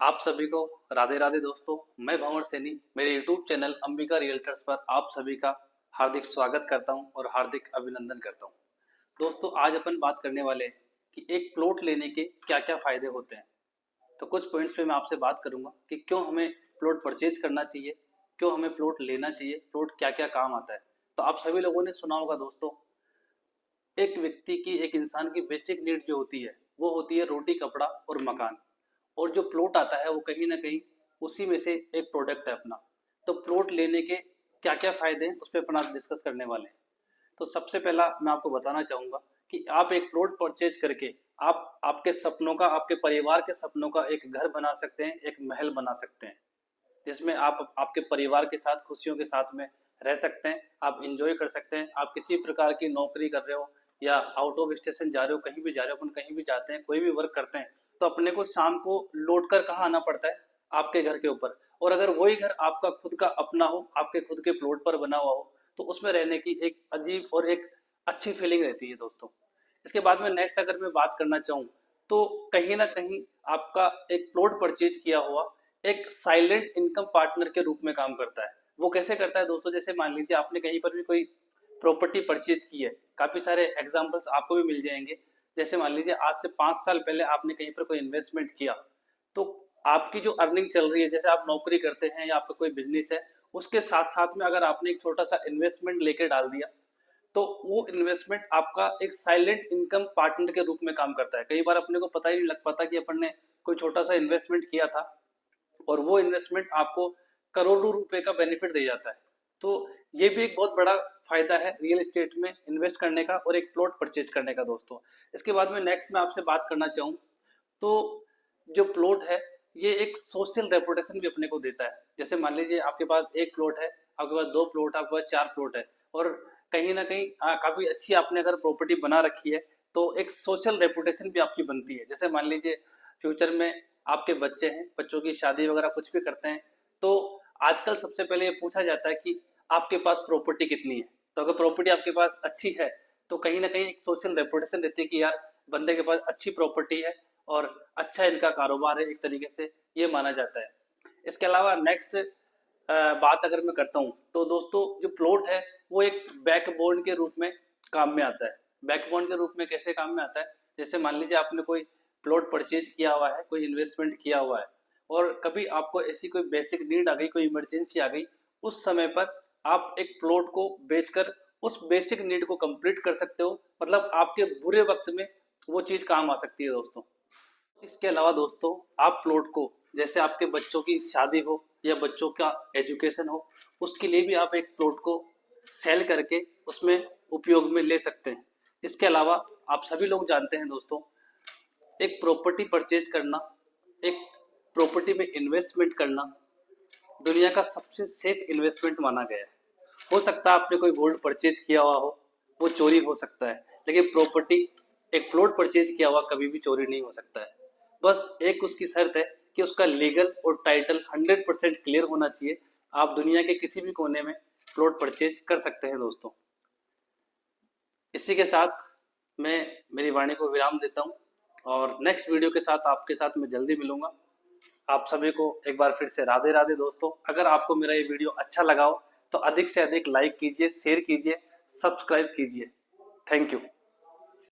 आप सभी को राधे राधे दोस्तों। मैं भंवर सैनी मेरे YouTube चैनल अंबिका रियल्टर्स पर आप सभी का हार्दिक स्वागत करता हूं और हार्दिक अभिनंदन करता हूं। दोस्तों आज अपन बात करने वाले हैं कि एक प्लॉट लेने के क्या क्या फायदे होते हैं। तो कुछ पॉइंट्स पे मैं आपसे बात करूंगा कि क्यों हमें प्लॉट परचेज करना चाहिए, क्यों हमें प्लॉट लेना चाहिए, प्लॉट क्या क्या काम आता है। तो आप सभी लोगों ने सुना होगा दोस्तों, एक व्यक्ति की, एक इंसान की बेसिक नीड जो होती है वो होती है रोटी, कपड़ा और मकान। और जो प्लॉट आता है वो कहीं ना कहीं उसी में से एक प्रोडक्ट है अपना। तो प्लॉट लेने के क्या क्या फायदे हैं उस पर अपन आज डिस्कस करने वाले हैं। तो सबसे पहला मैं आपको बताना चाहूंगा कि आप एक प्लॉट परचेज करके आप आपके सपनों का, आपके परिवार के सपनों का एक घर बना सकते हैं, एक महल बना सकते हैं, जिसमें आप आपके परिवार के साथ खुशियों के साथ में रह सकते हैं, आप इंजॉय कर सकते हैं। आप किसी प्रकार की नौकरी कर रहे हो या आउट ऑफ स्टेशन जा रहे हो, कहीं भी जा रहे हो, अपन कहीं भी जाते हैं, कोई भी वर्क करते हैं, तो अपने को शाम को लौट कर कहाँ आना पड़ता है? आपके घर के ऊपर। और अगर वही घर आपका खुद का अपना हो, आपके खुद के प्लॉट पर बना हुआ हो, तो उसमें रहने की एक अजीब और एक अच्छी फीलिंग रहती है दोस्तों। इसके बाद में नेक्स्ट अगर मैं बात करना चाहूँ, तो कहीं ना कहीं आपका एक प्लॉट परचेज किया हुआ एक साइलेंट इनकम पार्टनर के रूप में काम करता है। वो कैसे करता है दोस्तों? जैसे मान लीजिए आपने कहीं पर भी कोई प्रॉपर्टी परचेज की है, काफी सारे एग्जांपल्स आपको भी मिल जाएंगे। जैसे मान लीजिए आज से 5 साल पहले आपने कहीं पर कोई इन्वेस्टमेंट किया, तो आपकी जो अर्निंग चल रही है, जैसे आप नौकरी करते हैं या आपका कोई बिजनेस है, उसके साथ साथ में अगर आपने एक छोटा सा इन्वेस्टमेंट लेके डाल दिया, तो वो इन्वेस्टमेंट आपका एक साइलेंट इनकम पार्टनर के रूप में काम करता है। कई बार अपने को पता ही नहीं लग पाता कि अपन ने कोई छोटा सा इन्वेस्टमेंट किया था और वो इन्वेस्टमेंट आपको करोड़ों रुपए का बेनिफिट दे जाता है। तो ये भी एक बहुत बड़ा फायदा है रियल एस्टेट में इन्वेस्ट करने का और एक प्लॉट परचेज करने का दोस्तों। इसके बाद में नेक्स्ट मैं आपसे बात करना चाहूँ, तो जो प्लॉट है ये एक सोशल रेपुटेशन भी अपने को देता है। जैसे मान लीजिए आपके पास एक प्लॉट है, आपके पास दो प्लॉट है, आपके पास चार प्लॉट है, और कहीं ना कहीं काफी अच्छी आपने अगर प्रॉपर्टी बना रखी है, तो एक सोशल रेपुटेशन भी आपकी बनती है। जैसे मान लीजिए फ्यूचर में आपके बच्चे हैं, बच्चों की शादी वगैरह कुछ भी करते हैं, तो आजकल सबसे पहले ये पूछा जाता है कि आपके पास प्रॉपर्टी कितनी है। तो अगर प्रॉपर्टी आपके पास अच्छी है, तो कहीं ना कहीं एक सोशल रेपुटेशन रहती है कि यार बंदे के पास अच्छी प्रॉपर्टी है और अच्छा इनका कारोबार है, एक तरीके से ये माना जाता है। इसके अलावा नेक्स्ट बात अगर मैं करता हूँ, तो दोस्तों जो प्लॉट है वो एक बैकबोन के रूप में काम में आता है। बैकबोन के रूप में कैसे काम में आता है? जैसे मान लीजिए आपने कोई प्लॉट परचेज किया हुआ है, कोई इन्वेस्टमेंट किया हुआ है, और कभी आपको ऐसी कोई बेसिक नीड आ गई, कोई इमरजेंसी आ गई, उस समय पर आप एक प्लॉट को बेचकर उस बेसिक नीड को कंप्लीट कर सकते हो। मतलब आपके बुरे वक्त में वो चीज काम आ सकती है दोस्तों। इसके अलावा दोस्तों आप प्लॉट को, जैसे आपके बच्चों की शादी हो या बच्चों का एजुकेशन हो, उसके लिए भी आप एक प्लॉट को सेल करके उसमें उपयोग में ले सकते हैं। इसके अलावा आप सभी लोग जानते हैं दोस्तों, एक प्रॉपर्टी परचेज करना, एक प्रॉपर्टी में इन्वेस्टमेंट करना दुनिया का सबसे सेफ इन्वेस्टमेंट माना गया है। हो सकता है आपने कोई गोल्ड परचेज किया हुआ हो, वो चोरी हो सकता है, लेकिन प्रॉपर्टी, एक प्लॉट परचेज किया हुआ कभी भी चोरी नहीं हो सकता है। बस एक उसकी शर्त है कि उसका लीगल और टाइटल 100% क्लियर होना चाहिए। आप दुनिया के किसी भी कोने में प्लॉट परचेज कर सकते हैं दोस्तों। इसी के साथ मैं मेरी वाणी को विराम देता हूँ और नेक्स्ट वीडियो के साथ आपके साथ मैं जल्दी मिलूंगा। आप सभी को एक बार फिर से राधे राधे दोस्तों। अगर आपको मेरा ये वीडियो अच्छा लगा हो तो अधिक से अधिक लाइक कीजिए, शेयर कीजिए, सब्सक्राइब कीजिए। Thank you.